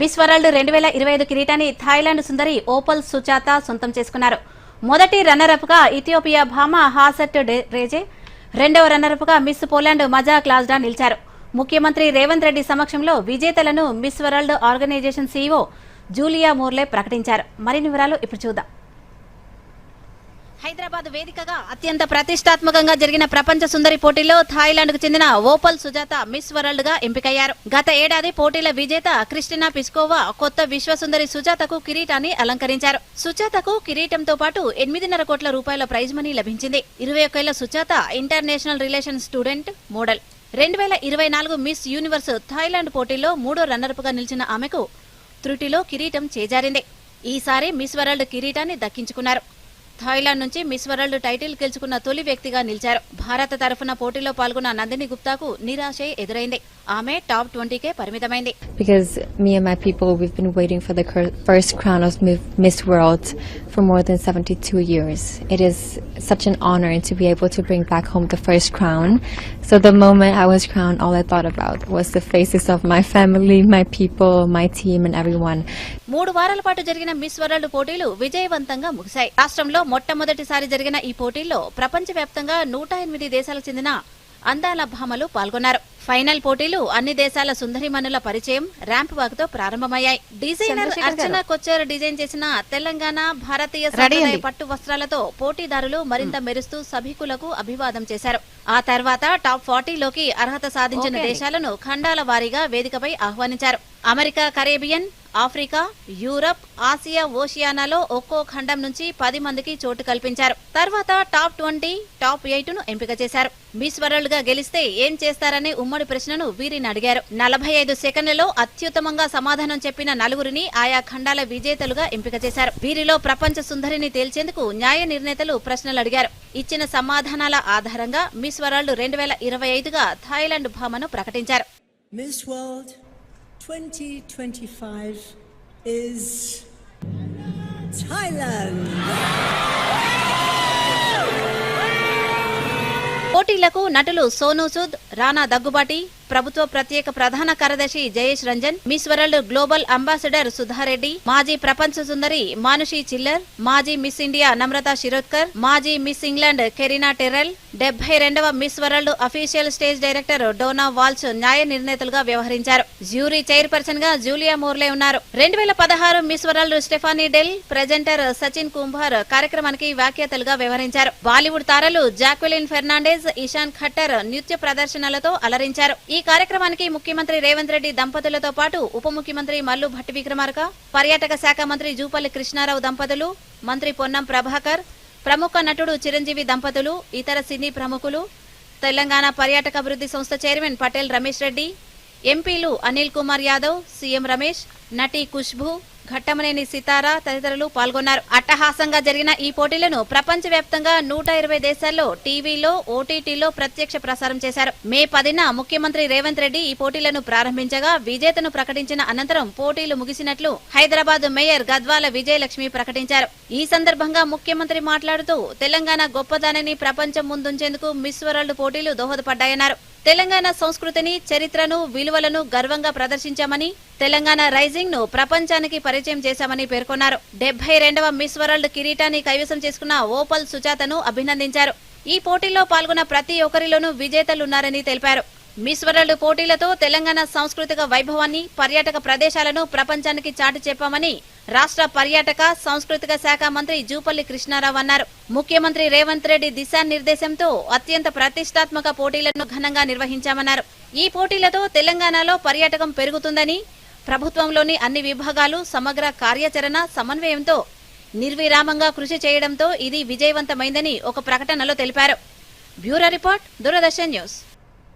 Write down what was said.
Miss world 2025 కిరీటాన్ని Thailand సుందరి Opal Sujatha సొంతం చేసుకున్నారు. మొదటి రన్నరప్ గా ఇథియోపియా భామ హాసెట్ రేజే, రెండవ రన్నరప్ గా మిస్ పోలాండ్ మజా క్లాజ్డా నిలిచారు. ముఖ్యమంత్రి రేవంత్ రెడ్డి సమక్షంలో విజేతలను Miss World Organization CEO Julia Morley ప్రకటించారు. మరిన్ని వివరాలు ఇప్పుడు చూద్దాం. హైదరాబాద్ వేదికగా అత్యంత ప్రతిష్టాత్మకంగా జరిగిన ప్రపంచ సుందరి పోటీలో థాయిలాండ్ కు చెందిన ఓపల్ సుజాత మిస్ వరల్డ్ గా ఎంపికయ్యారు. గత ఏడాది పోటీల విజేత క్రిస్టినా పిస్కోవా కొత్త విశ్వసుందరి సుజాతకు కిరీటాన్ని అలంకరించారు. సుజాతకు కిరీటంతో పాటు 8.5 కోట్ల రూపాయల ప్రైజ్ మనీ లభించింది. 21 ఏళ్ల Sujatha international relation student, model. 2024 miss universe Thailand పోటీల్లో 3వ రన్నరప్ గా నిలిచిన ఆమెకు త్రుటిలో కిరీటం చేజారింది. ఈసారి మిస్ వరల్డ్ కిరీటాన్ని దక్కించుకున్నారు. థాయిలాండ్ నుంచి మిస్ వరల్డ్ టైటిల్ గెలుచుకున్న తొలి వ్యక్తిగా నిలిచారు. భారత తరఫున పోటీలో పాల్గొన్న నందిని గుప్తాకు నిరాశే ఎదురైంది. ఆమె టాప్ 20కే పరిమితమైంది. Because me and my people, we've been waiting for the first crown of Miss World for more than 72 years. It is such an honor to be able to bring back home the first crown. So the moment I was crowned, all I thought about was the faces of my family, my people, my team and everyone. 3 వారాల పాటు జరిగిన miss world పోటీలు విజయవంతంగా ముగిశాయి. రాష్ట్రంలో మొట్టమొదటిసారి జరిగిన ఈ పోటీల్లో ప్రపంచవ్యాప్తంగా 108 దేశాలకు చెందిన అందాల భామలు పాల్గొన్నారు. ఫైనల్ పోటీలు అన్ని దేశాల సుందరిమణుల పరిచయం, ర్యాంప్ వాక్ తో ప్రారంభమయ్యాయి. డిజైనర్ అర్చన కొచ్చర్ డిజైన్ చేసిన తెలంగాణ భారతీయ సంప్రదాయ పట్టు వస్త్రాలతో పోటీదారులు మరింత మెరుస్తూ సభికులకు అభివాదం చేశారు. ఆ తర్వాత టాప్ 40లోకి అర్హత సాధించిన దేశాలను ఖండాల వారీగా వేదికపై ఆహ్వానించారు. America, Caribbean, Africa, Europe, Asia, ఓషియానాలో ఒక్కో ఖండం నుంచి 10 మందికి చోటు కల్పించారు. తర్వాత టాప్ 20, టాప్ 8ను ఎంపిక చేశారు. మిస్ వరల్డ్ గా గెలిస్తే ఏం చేస్తారనే ఉమ్మడి ప్రశ్నను వీరిని అడిగారు. 45 సెకండ్లలో అత్యుత్తమంగా సమాధానం చెప్పిన 4గురిని ఆయా ఖండాల విజేతలుగా ఎంపిక చేశారు. వీరిలో ప్రపంచ సుందరిని తేల్చేందుకు న్యాయ నిర్ణేతలు ప్రశ్నలు అడిగారు. ఇచ్చిన సమాధానాల ఆధారంగా మిస్ వరల్డ్ 2025గా థాయిలాండ్ భామను ప్రకటించారు. Miss World 2025 is Thailand. పోటీలకు నటులు సోనూ సూద్, రానా దగ్గుబాటి, ప్రభుత్వ ప్రత్యేక ప్రధాన కార్యదర్శి Jayesh Ranjan, miss world global ambassador Sudha Reddy, మాజీ ప్రపంచ సుందరి మానుషి చిల్లర్, మాజీ మిస్ ఇండియా నమ్రత శిరోద్కర్, మాజీ మిస్ ఇంగ్లాండ్ కెరీనా టెర్రెల్, 72వ Miss World official stage director Donna Walsh న్యాయ నిర్ణేతలుగా వ్యవహరించారు. జ్యూరీ చైర్పర్సన్ గా జూలియా మోర్లే ఉన్నారు. 2016 Miss World Stephanie Del, presenter Sachin Kumbhar కార్యక్రమానికి వ్యాఖ్యాతలుగా వ్యవహరించారు. బాలీవుడ్ తారలు జాక్వెలిన్ ఫెర్నాండెజ్, ఇషాన్ ఖట్టర్ నృత్య ప్రదర్శనలతో అలరించారు. ఈ కార్యక్రమానికి ముఖ్యమంత్రి రేవంత్ రెడ్డి దంపతులతో పాటు ఉప ముఖ్యమంత్రి మల్లు భట్టి విక్రమార్క, పర్యాటక శాఖ మంత్రి జూపల్లి కృష్ణారావు దంపతులు, మంత్రి పొన్నం ప్రభాకర్, ప్రముఖ నటుడు చిరంజీవి దంపతులు, ఇతర సినీ ప్రముఖులు, తెలంగాణ పర్యాటక అభివృద్ధి సంస్థ చైర్మన్ పటేల్ రమేష్ రెడ్డి, ఎంపీలు అనిల్ కుమార్ యాదవ్, సీఎం రమేష్, నటి ఖుష్బూ, ఘట్టమనేని సితారా తదితరులు పాల్గొన్నారు. అట్టహాసంగా జరిగిన ఈ పోటీలను ప్రపంచవ్యాప్తంగా 120 దేశాల్లో టీవీలో, ఓటీటీలో ప్రత్యక్ష ప్రసారం చేశారు. మే 10న ముఖ్యమంత్రి రేవంత్ రెడ్డి ఈ పోటీలను ప్రారంభించగా విజేతను ప్రకటించిన అనంతరం పోటీలు ముగిసినట్లు హైదరాబాద్ మేయర్ గద్వాల విజయలక్ష్మి ప్రకటించారు. ఈ సందర్భంగా ముఖ్యమంత్రి మాట్లాడుతూ తెలంగాణ గొప్పదానిని ప్రపంచం ముందుంచేందుకు మిస్ వరల్డ్ పోటీలు దోహదపడ్డాయన్నారు. తెలంగాణ సంస్కృతిని, చరిత్రను, విలువలను గర్వంగా ప్రదర్శించామని, తెలంగాణ రైజింగ్ ను ప్రపంచానికి పరిచయం చేశామని పేర్కొన్నారు. 72వ మిస్ వరల్డ్ కిరీటాన్ని కైవసం చేసుకున్న ఓపల్ సుజాతను అభినందించారు. ఈ పోటీల్లో పాల్గొన్న ప్రతి ఒక్కరిలోనూ విజేతలున్నారని తెలిపారు. మిస్ వరల్డ్ పోటీలతో తెలంగాణ సాంస్కృతిక వైభవాన్ని, పర్యాటక ప్రదేశాలను ప్రపంచానికి చాటి చెప్పామని రాష్ట్ర పర్యాటక సాంస్కృతిక శాఖ మంత్రి జూపల్లి కృష్ణారావు అన్నారు. ముఖ్యమంత్రి రేవంత్ రెడ్డి దిశానిర్దేశంతో అత్యంత ప్రతిష్టాత్మక పోటీలను ఘనంగా నిర్వహించామన్నారు. ఈ పోటీలతో తెలంగాణలో పర్యాటకం పెరుగుతుందని, ప్రభుత్వంలోని అన్ని విభాగాలు సమగ్ర కార్యాచరణ సమన్వయంతో నిర్విరామంగా కృషి చేయడంతో ఇది విజయవంతమైందని ఒక ప్రకటనలో తెలిపారు. Bureau report, Doordarshan news.